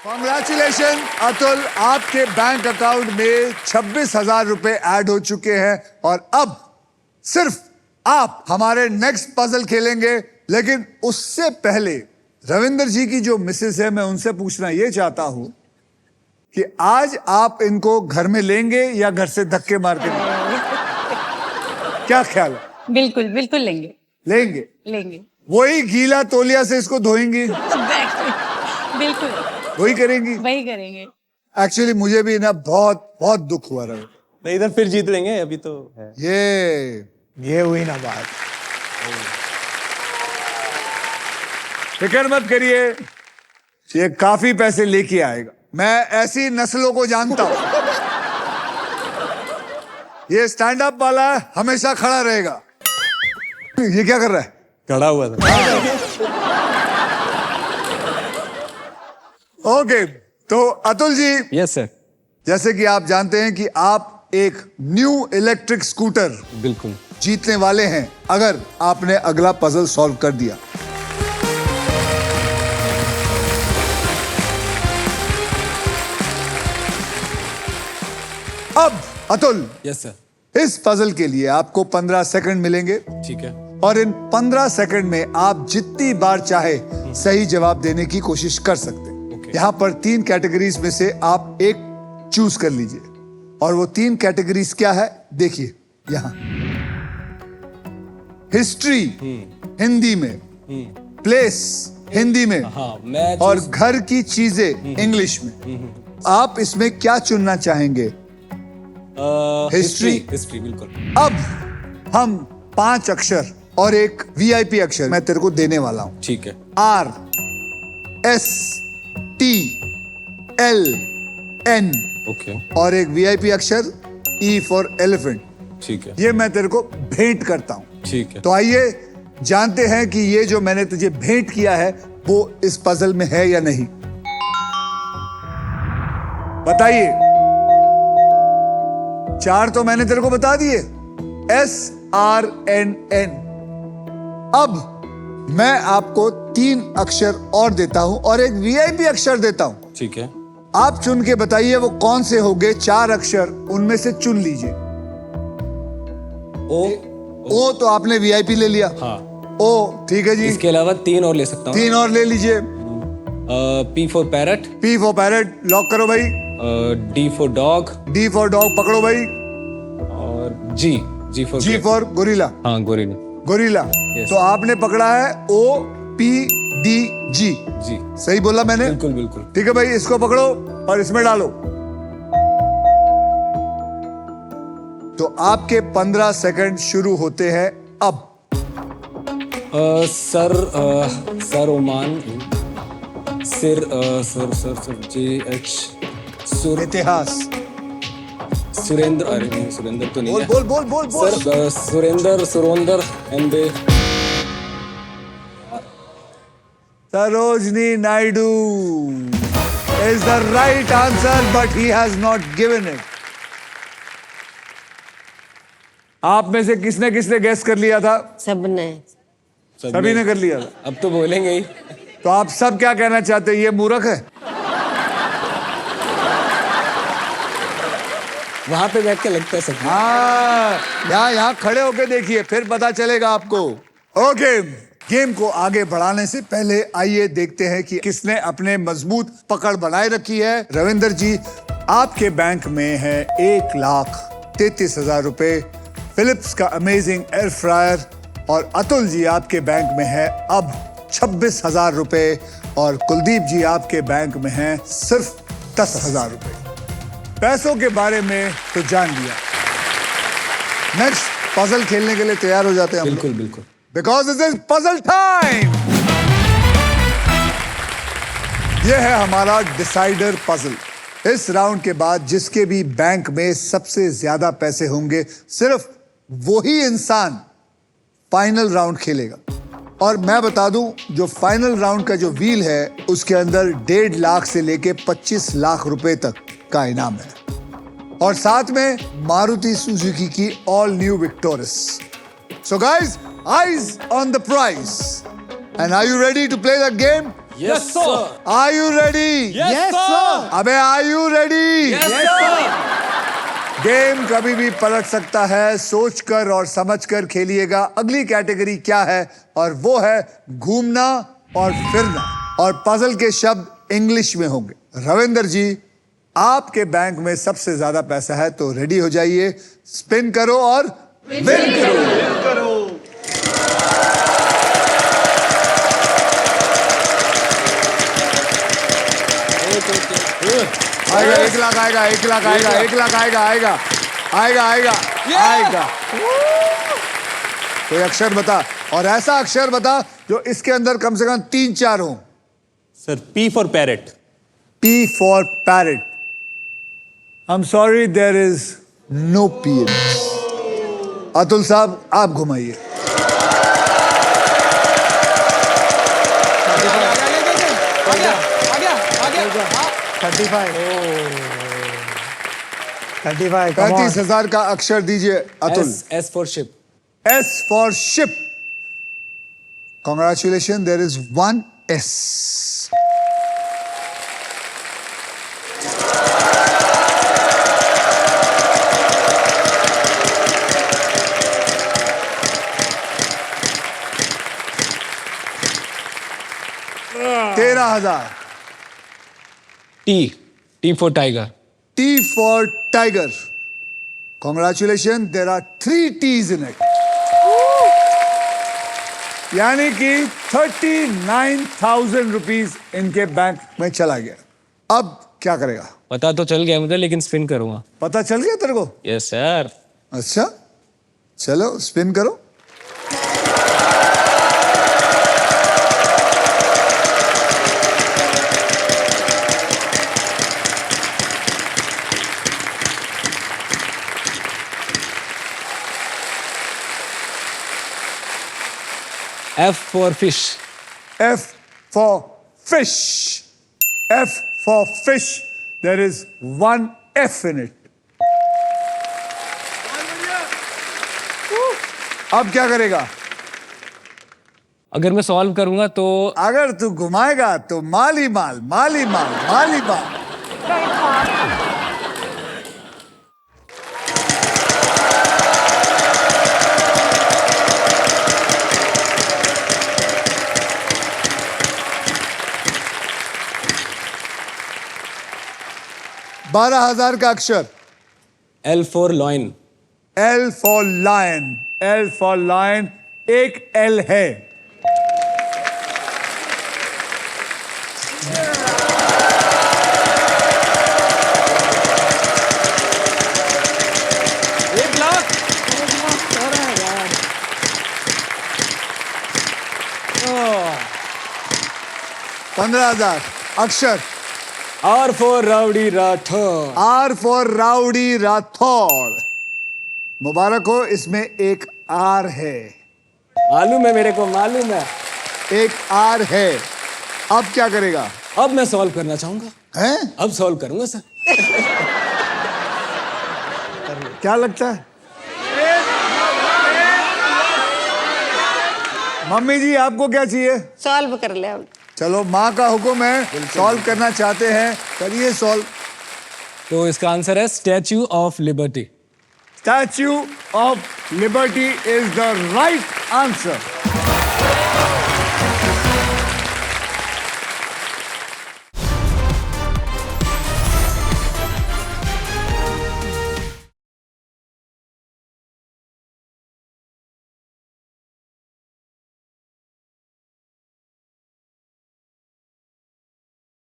Congratulation Atul, आपके bank account में 26,000 रुपए ऐड हो चुके हैं और अब सिर्फ आप हमारे नेक्स्ट पजल खेलेंगे। लेकिन उससे पहले रविंदर जी की जो मिसेस है, मैं उनसे पूछना ये चाहता हूं कि आज आप इनको घर में लेंगे या घर से धक्के मार के क्या ख्याल है? बिल्कुल बिल्कुल लेंगे लेंगे। लेंगे वही गीला तौलिया से इसको धोएंगी, बिल्कुल वही करेंगी। वही करेंगे। एक्चुअली मुझे भी ना बहुत बहुत दुख हुआ रहा। नहीं, इधर फिर जीत लेंगे, अभी तो है। ये हुई ना बात। फिक्र मत करिए, ये काफी पैसे लेके आएगा। मैं ऐसी नस्लों को जानता हूं। ये स्टैंड अप वाला है, हमेशा खड़ा रहेगा। ये क्या कर रहा है? खड़ा हुआ था। ओके, तो अतुल जी, यस सर। जैसे कि आप जानते हैं कि आप एक न्यू इलेक्ट्रिक स्कूटर बिल्कुल जीतने वाले हैं अगर आपने अगला पजल सॉल्व कर दिया। अब अतुल, यस सर। इस पजल के लिए आपको 15 सेकंड मिलेंगे ठीक है। और इन 15 सेकंड में आप जितनी बार चाहे सही जवाब देने की कोशिश कर सकते हैं। यहाँ पर 3 कैटेगरीज में से आप एक चूज कर लीजिए और वो 3 कैटेगरीज क्या है देखिए यहाँ। हिस्ट्री हिंदी में, प्लेस हिंदी में, मैं और घर की चीजें इंग्लिश में। आप इसमें क्या चुनना चाहेंगे? हिस्ट्री। हिस्ट्री बिल्कुल। अब हम 5 अक्षर और एक वीआईपी अक्षर मैं तेरे को देने वाला हूं। ठीक है। RSTLN ओके और एक वीआईपी अक्षर E फॉर एलिफेंट। ठीक है। ये मैं तेरे को भेंट करता हूं। ठीक है। तो आइए जानते हैं कि ये जो मैंने तुझे भेंट किया है वो इस पजल में है या नहीं। बताइए। 4 तो मैंने तेरे को बता दिए, SRNN। अब मैं आपको 3 अक्षर और देता हूं और एक वीआईपी अक्षर देता हूं। ठीक है। आप चुन के बताइए वो कौन से होंगे। 4 अक्षर, उनमें से चुन लीजिए। ओ तो आपने वीआईपी ले लिया। हाँ। ओ ठीक है जी। इसके अलावा 3 और ले सकता हूँ। 3 और ले लीजिए। P for parrot. P for parrot lock करो भाई। D for dog. D for dog पकड़ो भाई। और G for G for gorilla. हाँ, गोरिल्ला। गोरिल्ला। Yes. तो आपने पकड़ा है OPDG। जी सही बोला मैंने? बिल्कुल बिल्कुल। ठीक है भाई, इसको पकड़ो और इसमें डालो। तो आपके 15 सेकंड शुरू होते हैं अब। Sir Oman. सर JH इतिहास। सुरेंद्र। अरे नहीं, सुरेंद्र तो नहीं बोल है। बोल बोल बोल बोल। Sir Surendra and Sarojini Naidu is the right answer, but he has not given it. आप में से किसने किसने गैस कर लिया था? सबने। सभी ने कर लिया था। अब तो बोलेंगे ही। तो आप सब क्या कहना चाहते हैं? ये मूर्ख है? वहां पे बैठ के लगता है सब। हाँ, यहाँ खड़े होके देखिए, फिर पता चलेगा आपको। ओके, गेम को आगे बढ़ाने से पहले आइए देखते हैं कि किसने अपने मजबूत पकड़ बनाए रखी है। रविंदर जी, आपके बैंक में है 1,33,000 रुपए, फिलिप्स का अमेजिंग एयर फ्रायर, और अतुल जी आपके बैंक में है अब 26,000 रुपए, और कुलदीप जी आपके बैंक में है सिर्फ 10,000 रुपए। पैसों के बारे में तो जान लिया। नेक्स्ट पजल खेलने के लिए तैयार हो जाते हैं हम लोग? बिल्कुल बिल्कुल। Because this is puzzle time. यह है हमारा डिसाइडर पजल। इस राउंड के बाद जिसके भी बैंक में सबसे ज्यादा पैसे होंगे, सिर्फ वही इंसान फाइनल राउंड खेलेगा। और मैं बता दूं, जो फाइनल राउंड का जो व्हील है उसके अंदर 1.5 लाख से लेके 25 लाख रुपए तक का इनाम है, और साथ में मारुति सुजुकी की all new Victoris. So guys, eyes on the prize. And are you ready to play the game? Yes, sir. Are you ready? Yes, sir. अबे are you ready? Yes, sir. Game कभी भी पलट सकता है, सोचकर और समझकर खेलिएगा। अगली कैटेगरी क्या है? और वो है घूमना और फिरना, और पजल के शब्द इंग्लिश में होंगे। रविंदर जी, आपके बैंक में सबसे ज्यादा पैसा है, तो रेडी हो जाइए। स्पिन करो और विन करो। आएगा 1 लाख, आएगा 1 लाख, आएगा 1 लाख, आएगा आएगा आएगा आएगा आएगा। कोई अक्षर बता, और ऐसा अक्षर बता जो इसके अंदर कम से कम 3-4 हो। Sir, P for parrot. P for parrot. I'm sorry, there is no P in this. Atul साहब, आप घुमाइए। $35. 35,000 का अक्षर दीजिए Atul. S for ship. S for ship. Congratulations, there is 1 S. $13,000. T for tiger. T for tiger. Congratulations, there are 3 T's in it. यानी कि 39,000 rupees इनके bank में चला गया। अब क्या करेगा? पता तो चल गया मुझे, लेकिन स्पिन करूंगा। पता चल गया तेरे को? Yes sir. अच्छा, चलो स्पिन करो। F for fish. F for fish. F for fish. There is 1 F in it. अब क्या करेगा? अगर मैं सॉल्व करूंगा तो अगर तू घुमाएगा तो माल ही माल, माल ही माल, माल ही माल। $12,000 का अक्षर। L for loin. L for lion. L for lion. एक L है। $15,000 अक्षर। R for rowdy Rathore. R for rowdy Rathore. मुबारक हो, इसमें एक R है। मालूम है मेरे को, मालूम है। एक R है। अब क्या करेगा? अब मैं सॉल्व करना चाहूंगा। हैं? अब सॉल्व करूंगा सर। क्या लगता है? मम्मी जी, आपको क्या चाहिए? सॉल्व कर ले अब। चलो, माँ का हुक्म है, सॉल्व करना चाहते हैं, करिए सॉल्व। तो इसका आंसर है statue of liberty. Statue of liberty is the right answer.